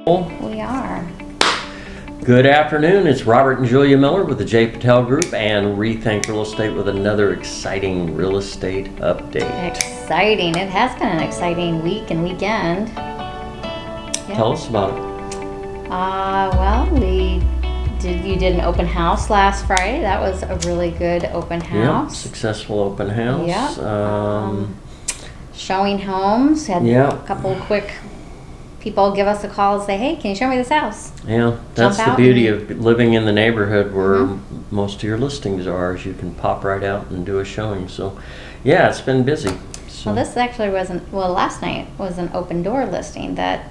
We are. Good afternoon. It's Robert and Julia Miller with the J. Patel Group and Rethink Real Estate with another exciting real estate update. Exciting. It has been an exciting week and weekend. Yeah. Tell us about it. You did an open house last Friday. That was a really good open house. Yeah, successful open house. Yeah. Showing homes. Had a couple of quick people give us a call and say, hey, can you show me this house? Yeah, that's the beauty of living in the neighborhood where most of your listings are, is you can pop right out and do a showing. So, yeah, it's been busy. So. Well, this actually last night was an open door listing that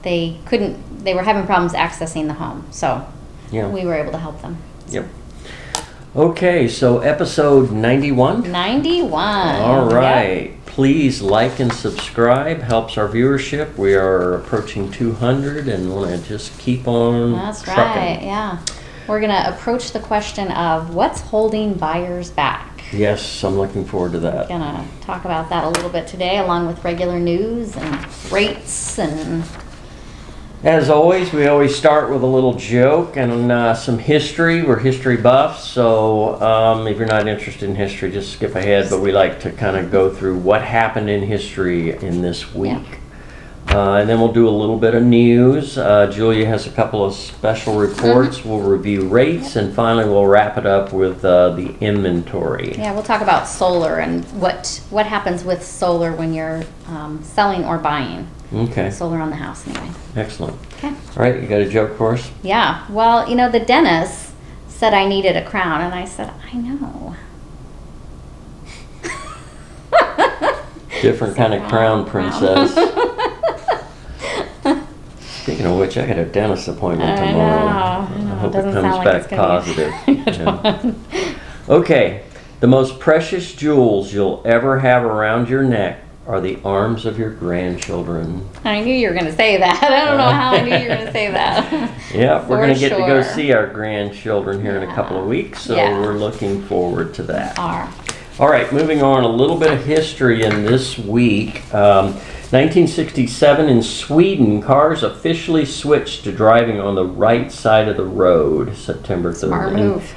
they were having problems accessing the home. So we were able to help them. Yep. Okay, so episode 91? 91. All right. Yep. Please like and subscribe. Helps our viewership. We are approaching 200 and want to just keep on trucking. Right, yeah. We're going to approach the question of what's holding buyers back. Yes, I'm looking forward to that. We're going to talk about that a little bit today, along with regular news and rates and... As always, we always start with a little joke and some history. We're history buffs, so if you're not interested in history, just skip ahead. But we like to kind of go through what happened in history in this week. Yeah. And then we'll do a little bit of news. Julia has a couple of special reports. We'll review rates, and finally we'll wrap it up with the inventory. Yeah, we'll talk about solar and what happens with solar when you're selling or buying. Okay. Solar on the house, anyway. Excellent. Okay. All right, you got a joke for us? Yeah. Well, the dentist said I needed a crown, and I said, I know. Different kind of crown, princess. Speaking of which, I got a dentist appointment tomorrow. I hope it comes back positive. Yeah. Okay. The most precious jewels you'll ever have around your neck are the arms of your grandchildren. I knew you were going to say that. I don't know how I knew you were going to say that. Yeah, we're going to get to go see our grandchildren here in a couple of weeks, so we're looking forward to that. All right, moving on, a little bit of history in this week. 1967 in Sweden, cars officially switched to driving on the right side of the road, September 3rd. Smart move.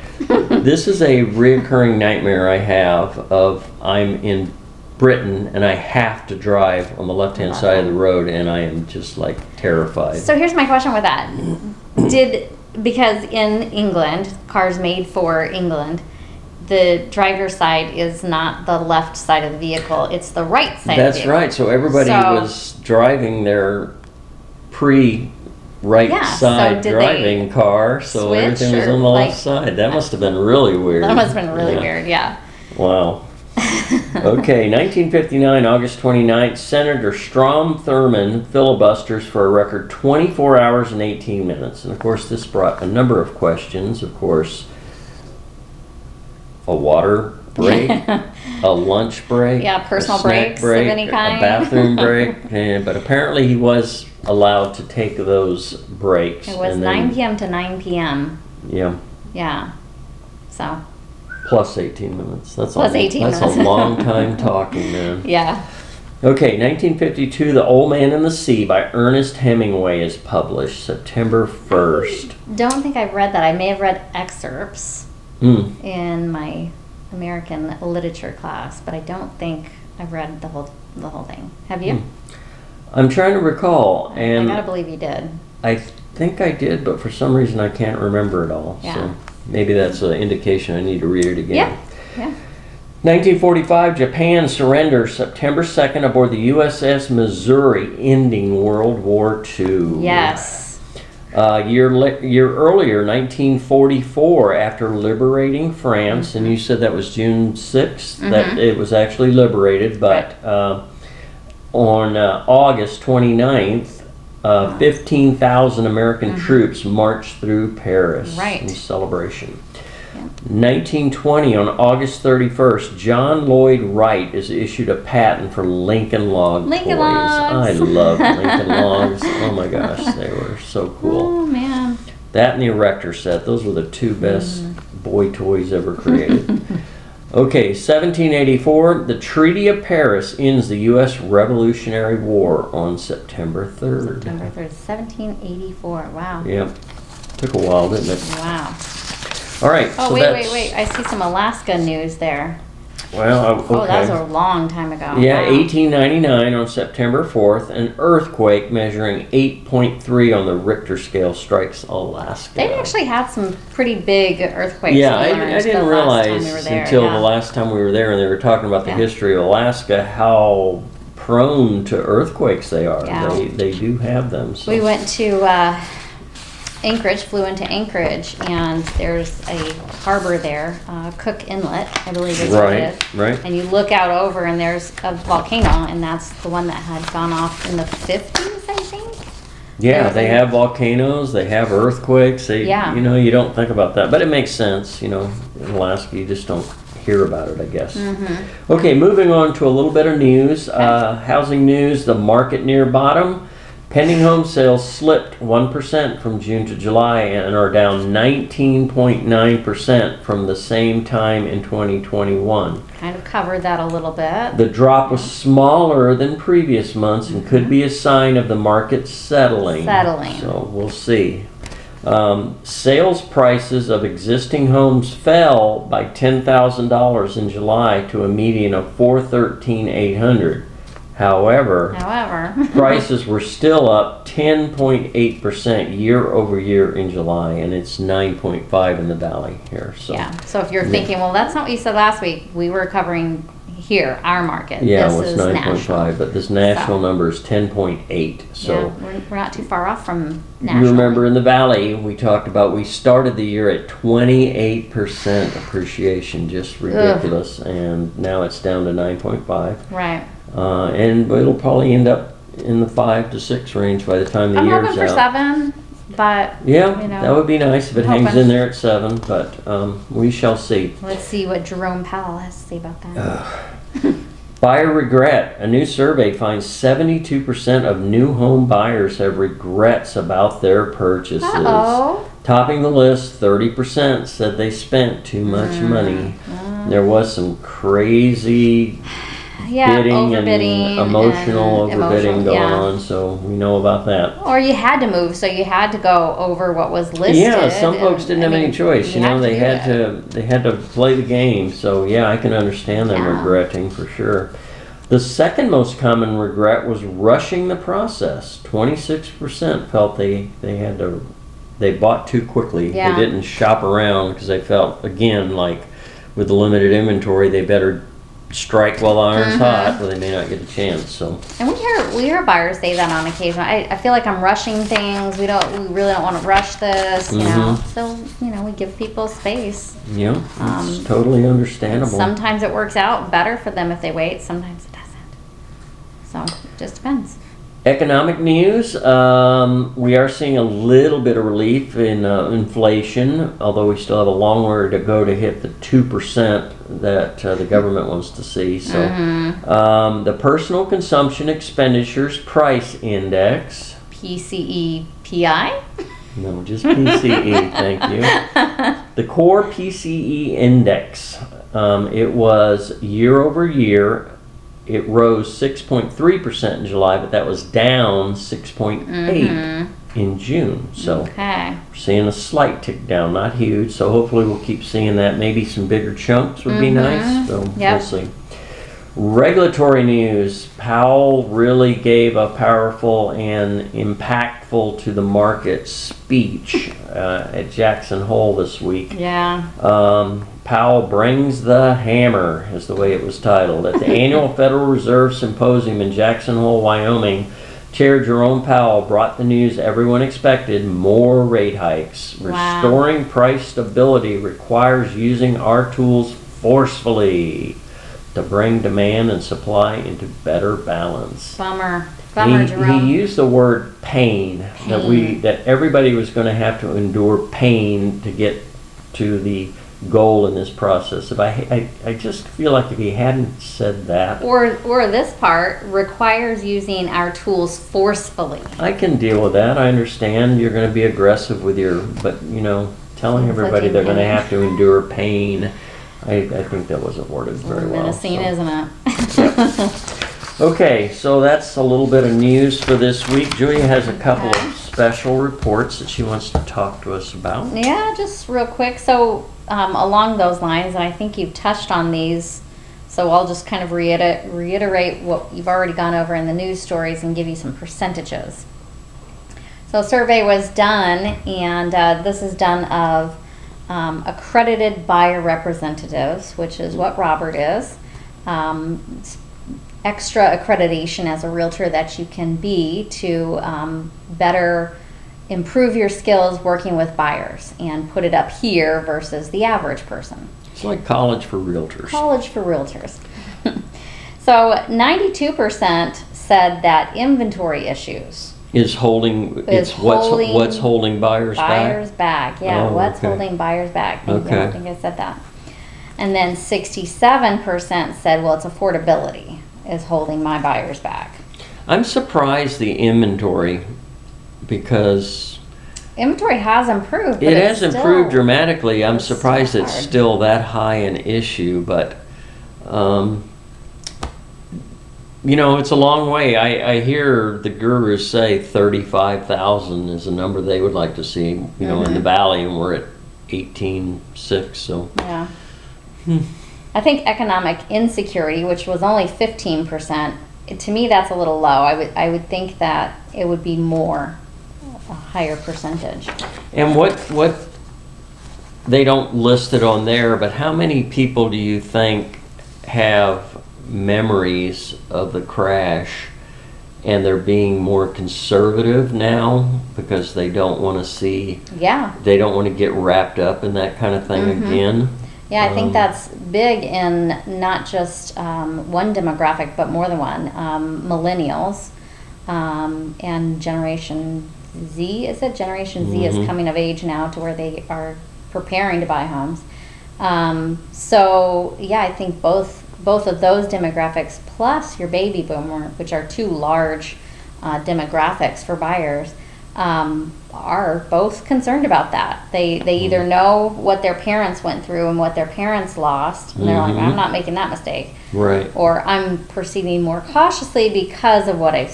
This is a reoccurring nightmare I have of I'm in Britain and I have to drive on the left-hand side of the road, and I am just like terrified. So here's my question with that. Because in England, cars made for England, the driver's side is not the left side of the vehicle, it's the right side of the vehicle. That's right. So everybody was driving their right side driving car, so everything was on the left side. That must have been really weird. That must have been really weird, yeah. Wow. Okay, 1959, August 29th, Senator Strom Thurmond filibusters for a record 24 hours and 18 minutes. And of course, this brought a number of questions. Of course, a water break, a lunch break, personal a snack breaks of any kind, a bathroom break. But apparently he was allowed to take those breaks. It was 9 p.m. to 9 p.m. Yeah. Yeah. So. Plus 18 minutes. That's a long time talking, man. Yeah. Okay, 1952, The Old Man and the Sea by Ernest Hemingway is published, September 1st. Don't think I've read that. I may have read excerpts in my American literature class, but I don't think I've read the whole thing. Have you? I'm trying to recall, and I gotta believe you did. I think I did, but for some reason I can't remember it all. Yeah. So maybe that's an indication I need to read it again. Yeah. 1945, Japan surrenders September 2nd aboard the USS Missouri, ending World War II. Yes. Year earlier, 1944, after liberating France, and you said that was June 6th, that it was actually liberated, but on August 29th, 15,000 American troops marched through Paris in celebration. 1920, on August 31st, John Lloyd Wright is issued a patent for Lincoln Log toys. I love Lincoln Logs. Oh my gosh, they were so cool. Oh man. That and the Erector set, those were the two best boy toys ever created. Okay, 1784, the Treaty of Paris ends the U.S. Revolutionary War on September 3rd. September 3rd, 1784. Wow. Yep. Took a while, didn't it? Wow. All right. Oh, so wait. I see some Alaska news there. Well, okay. Oh, that was a long time ago. Yeah, Wow. 1899 on September 4th, an earthquake measuring 8.3 on the Richter scale strikes Alaska. They actually had some pretty big earthquakes. Yeah, we I learned didn't the last time realize we were there. until Yeah. the last time we were there, and they were talking about the Yeah. history of Alaska, how prone to earthquakes they are. Yeah. They do have them. So. We went to Anchorage, flew into Anchorage, and there's a harbor there, Cook Inlet, I believe is what it is. Right. And you look out over, and there's a volcano, and that's the one that had gone off in the 50s, I think. Yeah, they have volcanoes, they have earthquakes. Yeah. You don't think about that, but it makes sense. In Alaska, you just don't hear about it, I guess. Mm-hmm. Okay, moving on to a little bit of news. Housing news, the market near bottom. Pending home sales slipped 1% from June to July and are down 19.9% from the same time in 2021. Kind of covered that a little bit. The drop was smaller than previous months and could be a sign of the market settling. So we'll see. Sales prices of existing homes fell by $10,000 in July to a median of $413,800. However, prices were still up 10.8% year over year in July, and it's 9.5 in the valley here. So yeah. So if you're thinking, well, that's not what you said last week. We were covering here, our market. Yeah, this it's 9.5, but this national number is 10.8. So yeah, we're not too far off from national. You remember in the valley we talked about we started the year at 28% appreciation, just ridiculous, and now it's down to 9.5. Right. And it'll probably end up in the 5 to 6 range by the time the year's out. I'm hoping for 7, but yeah, that would be nice if it hangs in there at 7. But we shall see. Let's see what Jerome Powell has to say about that. Buyer regret. A new survey finds 72% of new home buyers have regrets about their purchases. Uh-oh. Topping the list, 30% said they spent too much money. There was some crazy bidding and emotional overbidding going on, so we know about that. Or you had to move, so you had to go over what was listed. Yeah, some folks didn't have any choice. They had to play the game. So yeah, I can understand them regretting for sure. The second most common regret was rushing the process. 26% felt they bought too quickly. Yeah. They didn't shop around because they felt, again, like with the limited inventory, they better strike while the iron's hot, or they may not get a chance. So, and we hear buyers say that on occasion. I feel like I'm rushing things. We really don't want to rush this, you know. So we give people space. Yeah, it's totally understandable. Sometimes it works out better for them if they wait. Sometimes it doesn't. So it just depends. Economic news, we are seeing a little bit of relief in inflation, although we still have a long way to go to hit the 2% that the government wants to see. So, the Personal Consumption Expenditures Price Index. PCE-PI? No, just PCE, thank you. The Core PCE Index, it was year over year. It rose 6.3% in July, but that was down 6.8% in June. So we're seeing a slight tick down, not huge. So hopefully we'll keep seeing that. Maybe some bigger chunks would be nice. So we'll see. Regulatory news. Powell really gave a powerful and impactful to the market speech at Jackson Hole this week. Yeah. Powell brings the hammer, is the way it was titled. At the annual Federal Reserve Symposium in Jackson Hole, Wyoming, Chair Jerome Powell brought the news everyone expected: more rate hikes. Wow. Restoring price stability requires using our tools forcefully to bring demand and supply into better balance. Bummer, Jerome. He used the word pain. That everybody was going to have to endure pain to get to the goal in this process. If I just feel like if he hadn't said that, or this part requires using our tools forcefully. I can deal with that. I understand you're going to be aggressive with but telling everybody they're going to have to endure pain. I think that wasn't worded very well. Menacing, so. isn't it? Okay, so that's a little bit of news for this week. Julia has a couple of special reports that she wants to talk to us about. Yeah, just real quick. So along those lines, and I think you've touched on these, so I'll just kind of reiterate what you've already gone over in the news stories and give you some percentages. So a survey was done, and this is done of accredited buyer representatives, which is what Robert is. It's extra accreditation as a realtor that you can be to better improve your skills working with buyers and put it up here versus the average person. It's like college for realtors. College for realtors. So 92% said that inventory issues What's holding buyers back. Yeah, Oh, what's okay. holding buyers back. I Okay. think I said that. And then 67% said, well, it's affordability is holding my buyers back. I'm surprised the inventory, because Inventory has improved. But it it's has improved still, dramatically. I'm it's surprised still it's hard. still that high an issue, but it's a long way. I hear the gurus say 35,000 is a number they would like to see, in the valley, and we're at 18.6, so. Yeah. I think economic insecurity, which was only 15%, to me that's a little low. I would think that it would be more, a higher percentage. And what they don't list it on there, but how many people do you think have memories of the crash and they're being more conservative now because they don't want to see, they don't want to get wrapped up in that kind of thing again? Yeah, I think that's big in not just one demographic, but more than one. Millennials and Generation Z, is it? Generation Z is coming of age now to where they are preparing to buy homes. So, yeah, I think both of those demographics plus your baby boomer, which are two large demographics for buyers, are both concerned about that. They either know what their parents went through and what their parents lost, and they're like, I'm not making that mistake. Right. Or I'm proceeding more cautiously because of what I've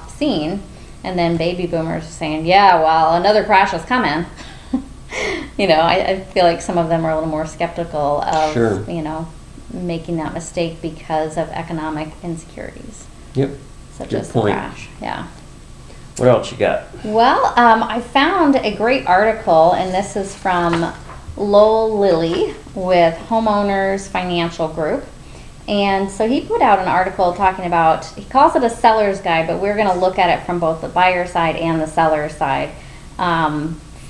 seen. And then baby boomers are saying, yeah, well, another crash is coming. I feel like some of them are a little more skeptical of, making that mistake because of economic insecurities. Yep. Such Good as point. the crash. Yeah. What else you got? Well, I found a great article, and this is from Lowell Lilly with Homeowners Financial Group. And so he put out an article talking about, he calls it a seller's guide, but we're going to look at it from both the buyer side and the seller side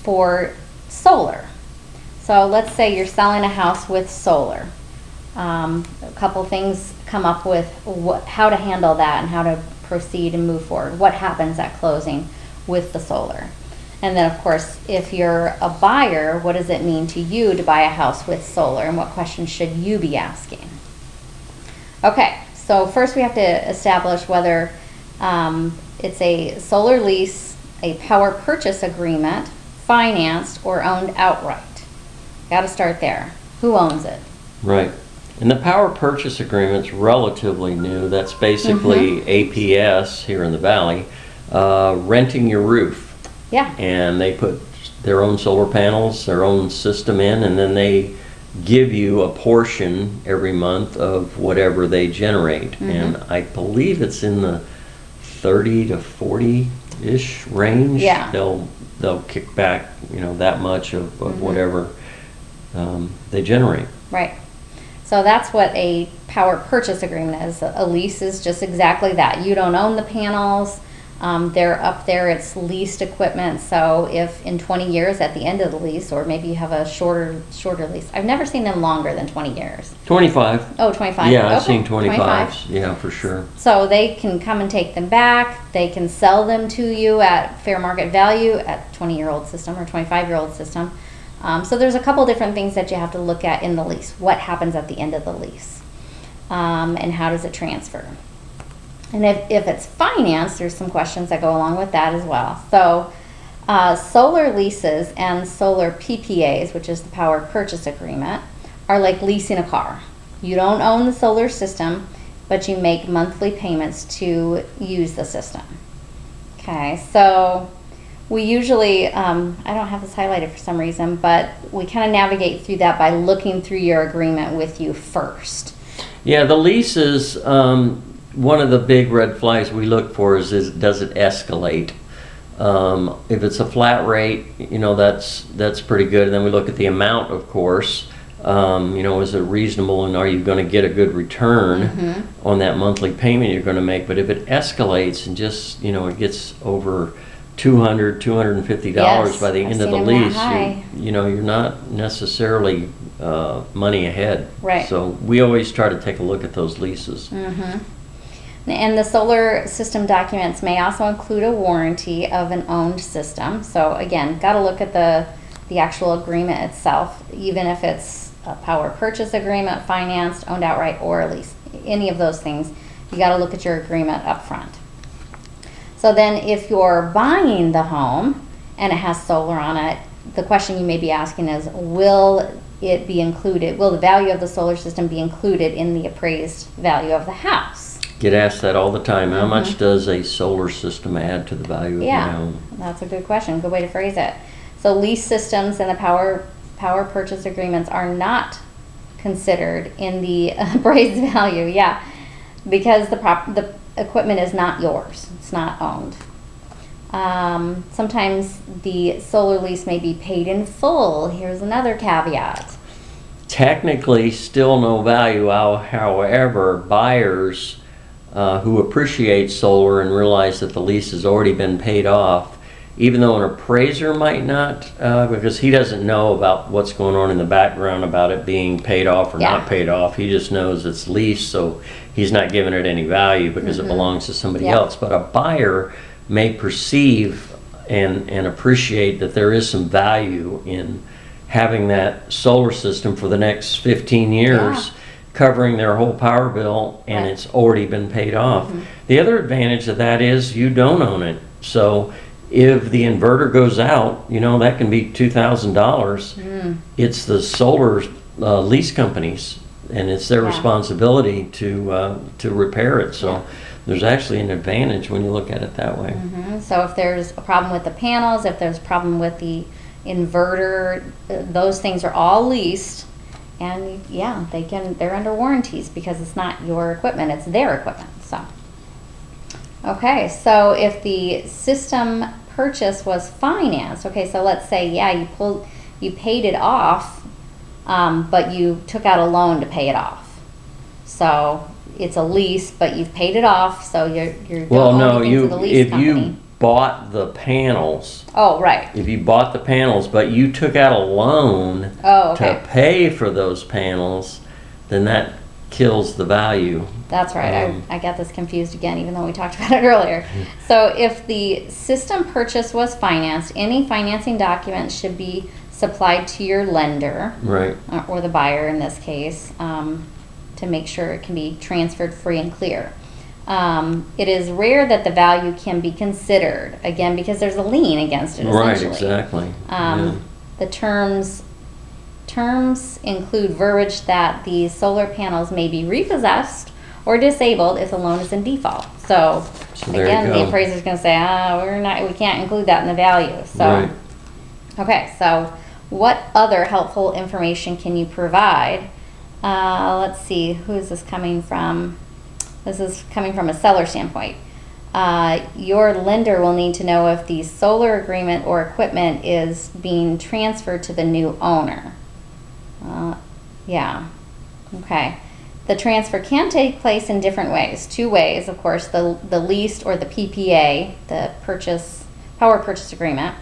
for solar. So let's say you're selling a house with solar. A couple things come up with how to handle that and how to proceed and move forward. What happens at closing with the solar? And then, of course, if you're a buyer, what does it mean to you to buy a house with solar, and what questions should you be asking? Okay, so first we have to establish whether it's a solar lease, a power purchase agreement, financed, or owned outright. Got to start there. Who owns it? Right. And the power purchase agreement's relatively new. That's basically APS here in the valley, renting your roof. Yeah. And they put their own solar panels, their own system in, and then they give you a portion every month of whatever they generate. And I believe it's in the 30 to 40-ish range. Yeah. They'll kick back, that much of whatever they generate. Right. So that's what a power purchase agreement is. A lease is just exactly that. You don't own the panels. They're up there. It's leased equipment. So if in 20 years at the end of the lease, or maybe you have a shorter lease. I've never seen them longer than 20 years. 25. Oh, 25. Yeah, I've Okay, seen 25s. Yeah, for sure. So they can come and take them back. They can sell them to you at fair market value at 20-year-old system or 25-year-old system. So there's a couple different things that you have to look at in the lease. What happens at the end of the lease? And how does it transfer? And if it's financed, there's some questions that go along with that as well. So solar leases and solar PPAs, which is the power purchase agreement, are like leasing a car. You don't own the solar system, but you make monthly payments to use the system. Okay, so we usually, I don't have this highlighted for some reason, but we kind of navigate through that by looking through your agreement with you first. Yeah, the leases, one of the big red flags we look for is does it escalate? If it's a flat rate, that's pretty good. And then we look at the amount, of course. Is it reasonable, and are you going to get a good return on that monthly payment you're going to make? But if it escalates and just, it gets over $250 by the end of the lease, you're not necessarily money ahead. Right. So we always try to take a look at those leases. And the solar system documents may also include a warranty of an owned system. So again, got to look at the actual agreement itself, even if it's a power purchase agreement, financed, owned outright, or a lease. Any of those things, you got to look at your agreement up front. So then if you're buying the home and it has solar on it, the question you may be asking is, will it be included? Will the value of the solar system be included in the appraised value of the house? Get asked that all the time. How much does a solar system add to the value of your home? That's a good question. Good way to phrase it. So lease systems and the power purchase agreements are not considered in the appraised value. Because the equipment is not yours. It's not owned. Sometimes the solar lease may be paid in full. Here's another caveat. Technically, still no value. However, buyers who appreciate solar and realize that the lease has already been paid off, even though an appraiser might not, because he doesn't know about what's going on in the background about it being paid off or not paid off. He just knows it's leased, so he's not giving it any value because it belongs to somebody else. But a buyer may perceive and appreciate that there is some value in having that solar system for the next 15 years covering their whole power bill, and it's already been paid off. The other advantage of that is you don't own it. So if the inverter goes out, that can be $2,000. It's the solar lease companies, and it's their responsibility to repair it. So there's actually an advantage when you look at it that way. So if there's a problem with the panels, if there's a problem with the inverter, those things are all leased, and they're under warranties because it's not your equipment, it's their equipment. So okay, so if the system purchase was financed, so let's say you paid it off, but you took out a loan to pay it off. So it's a lease, but you've paid it off, so you're to the lease company. You bought the panels. Oh, right. If you bought the panels, but you took out a loan to pay for those panels, then that kills the value. That's right. I got this confused again, even though we talked about it earlier. So if the system purchase was financed, any financing documents should be supplied to your lender, right, or the buyer in this case, to make sure it can be transferred free and clear. It is rare that the value can be considered, again, because there's a lien against it, essentially. Right, exactly. The terms include verbiage that the solar panels may be repossessed or disabled if the loan is in default. So again, the appraiser is going to say, we can't include that in the value. So, okay, so what other helpful information can you provide? Let's see, who is this coming from? This is coming from a seller standpoint. Your lender will need to know if the solar agreement or equipment is being transferred to the new owner. Okay. The transfer can take place in different ways. 2 ways, of course, the leased or the PPA, the power purchase agreement.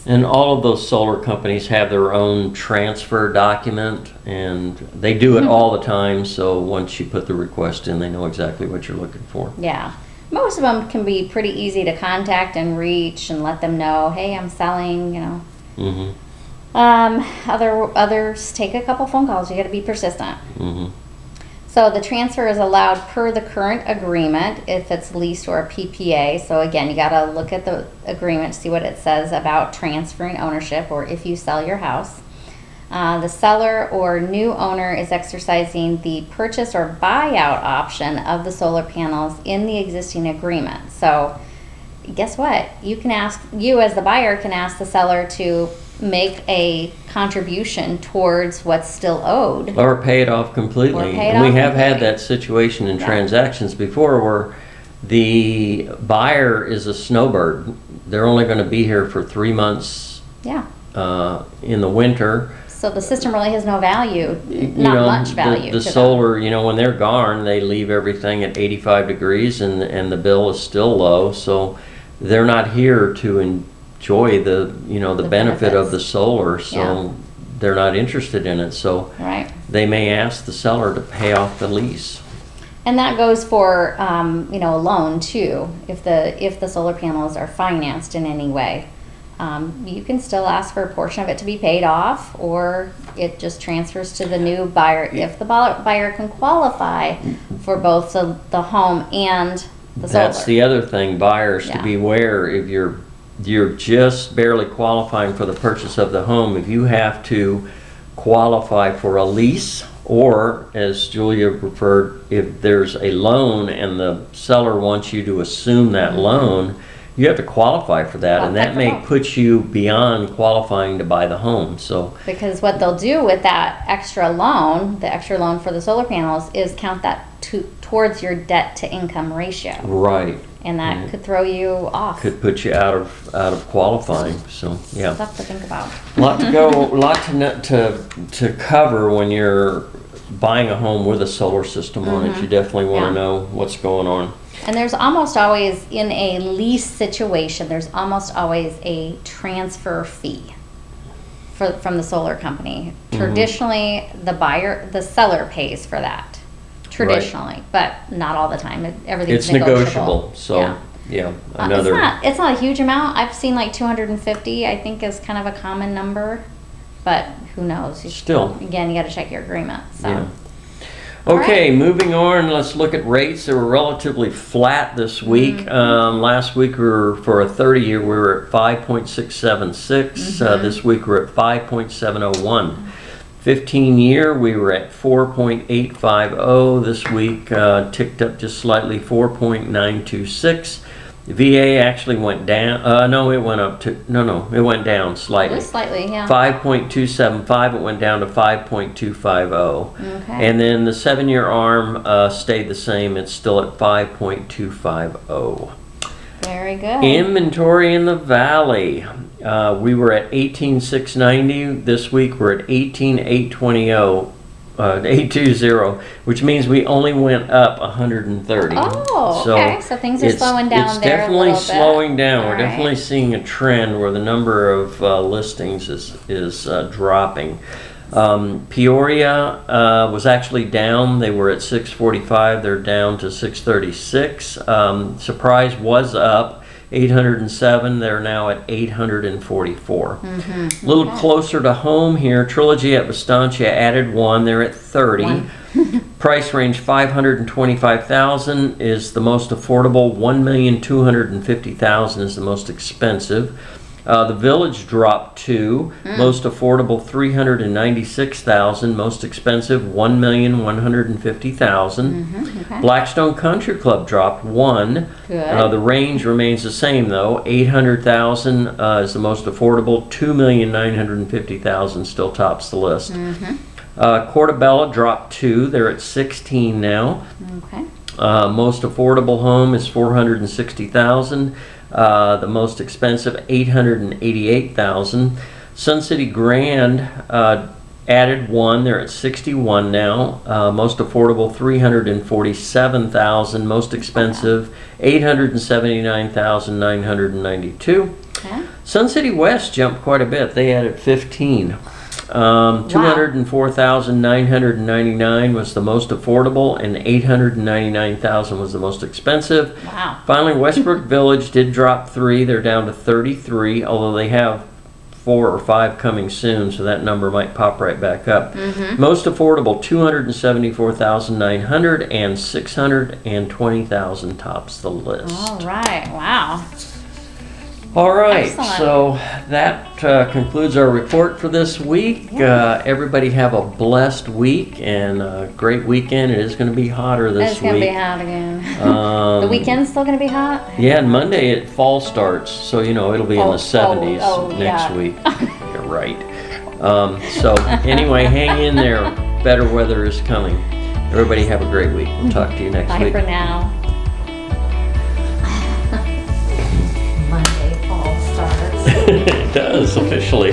And all of those solar companies have their own transfer document, and they do it all the time, so once you put the request in, they know exactly what you're looking for. Yeah. Most of them can be pretty easy to contact and reach and let them know, hey, I'm selling, Others take a couple phone calls. You got to be persistent. So the transfer is allowed per the current agreement if it's leased or a PPA. So again, you got to look at the agreement, see what it says about transferring ownership or if you sell your house. The seller or new owner is exercising the purchase or buyout option of the solar panels in the existing agreement. So guess what? You as the buyer can ask the seller to make a contribution towards what's still owed. Or pay it off completely. And we have had that situation in transactions before where the buyer is a snowbird. They're only going to be here for 3 months in the winter. So the system really has no value, much value. The solar, when they're gone, they leave everything at 85 degrees and the bill is still low. So they're not here to enjoy the benefit of the solar. So they're not interested in it. So they may ask the seller to pay off the lease. And that goes for a loan too. If the solar panels are financed in any way. You can still ask for a portion of it to be paid off, or it just transfers to the new buyer if the buyer can qualify for both the home and the solar. That's the other thing, buyers to beware. If you're just barely qualifying for the purchase of the home, if you have to qualify for a lease, or as Julia referred, if there's a loan and the seller wants you to assume that loan, you have to qualify for that, and that may put you beyond qualifying to buy the home. So because what they'll do with that extra loan, the extra loan for the solar panels, is count that towards your debt to income ratio. Right. And that could throw you off. Could put you out of qualifying. So yeah. Stuff to think about. A lot to go. A lot to cover when you're buying a home with a solar system on it. You definitely want to know what's going on. And there's almost always, in a lease situation, there's almost always a transfer fee from the solar company. Traditionally, the seller pays for that. Traditionally, but not all the time. Everything's negotiable. So it's not a huge amount. I've seen like $250. I think is kind of a common number, but who knows? Still, again, you got to check your agreement. So. Yeah. Okay, moving on, let's look at rates. They were relatively flat this week. Last week, for a 30-year, we were at 5.676. This week, we're at 5.701. 15-year, we were at 4.850. This week, ticked up just slightly, 4.926. VA actually went down. It went up to. It went down slightly. Just slightly, yeah. 5.275. It went down to 5.250. Okay. And then the 7-year arm stayed the same. It's still at 5.250. Very good. Inventory in the valley. We were at 18,690. This week we're at 18,820. 820, which means we only went up 130. Oh, okay. So things are slowing down it's there definitely a little bit. slowing down. All We're definitely seeing a trend where the number of listings is dropping. Peoria was actually down. They were at 645. They're down to 636. Surprise was up. 807, they're now at 844. A little closer to home here, Trilogy at Vistancia added 1, they're at 30. Price range 525,000 is the most affordable, 1,250,000 is the most expensive. The Village dropped 2, most affordable 396,000, most expensive 1,150,000. Blackstone Country Club dropped 1. Good. The range remains the same though, 800,000 is the most affordable, 2,950,000 still tops the list. Portobello dropped 2, they're at 16 now. Most affordable home is 460,000. The most expensive, 888,000. Sun City Grand added 1. They're at 61 now. Most affordable, 347,000. Most expensive, 879,992. Sun City West jumped quite a bit. They added 15. 204,999 was the most affordable, and 899,000 was the most expensive. Wow. Finally, Westbrook Village did drop 3. They're down to 33, although they have 4 or 5 coming soon, so that number might pop right back up. Most affordable, 274,900, and 620,000 tops the list. All right. Wow. All right, Excellent. so that concludes our report for this week. Everybody have a blessed week and a great weekend. It is going to be hotter this It's going to week. be hot again. The weekend's still going to be hot? Yeah, and Monday fall starts, so it'll be in the 70s next yeah. week. You're right. So anyway, hang in there. Better weather is coming. Everybody have a great week. We'll talk to you next Bye week. for now. Monday fall starts. It does officially.